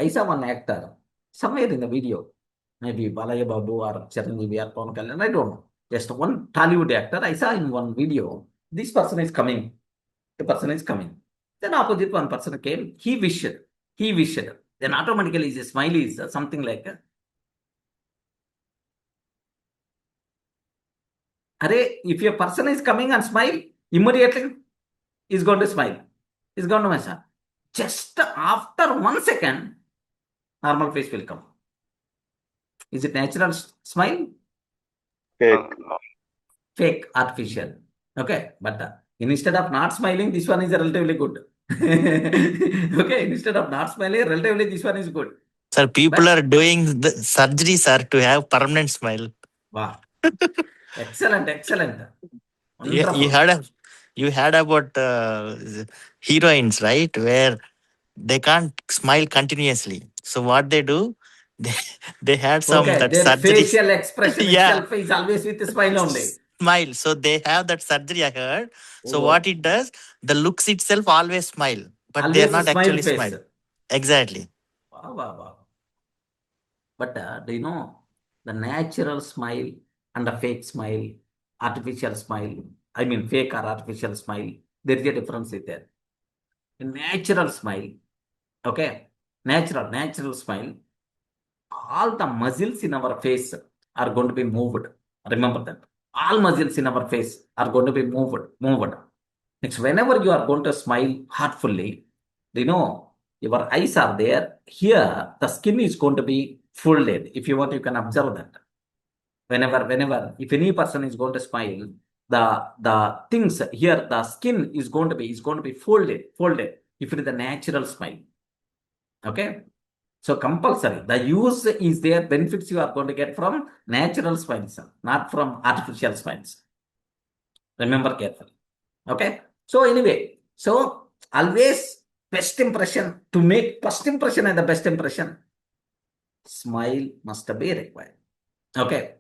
I saw one actor somewhere in the video, maybe DURGABabu or Chiranjeevi or Pawan Kalyan, I don't know. Just one Tollywood actor, I saw in one video, this person is coming, the person is coming. Then opposite one person came, he wished. Then automatically his smile is something like, if a person is coming and smile, immediately he's going to smile. He's going to smile. Just after 1 second, normal face will come. Is it natural smile? Fake, artificial. Okay, but instead of not smiling, this one is relatively good. Okay, instead of not smiling, relatively this one is good. Sir, people are doing the surgery, sir, to have permanent smile. Wow. Excellent. You heard about heroines, right? Where they can't smile continuously. So what they do, they had some Okay, that their surgery. facial expression itself is always with a smile only. Smile. So they have that surgery, I heard. So what it does, the looks itself always smile, but Always they are not smile actually face. smile. Exactly. Wow. But do you know the natural smile and the fake smile, artificial smile? I mean, fake or artificial smile. There is a difference there. A natural smile, okay, natural smile. All the muscles in our face are going to be moved. Remember that. All muscles in our face are going to be moved. Next, whenever you are going to smile heartfully, you know, your eyes are there. Here, the skin is going to be folded. If you want, you can observe that. Whenever, if any person is going to smile, the things here, the skin is going to be folded. If it is a natural smile. Okay. So compulsory. The use is there, benefits you are going to get from natural smiles, not from artificial smiles. Remember carefully. Okay. So anyway, so always best impression, to make first impression and the best impression, smile must be required. Okay.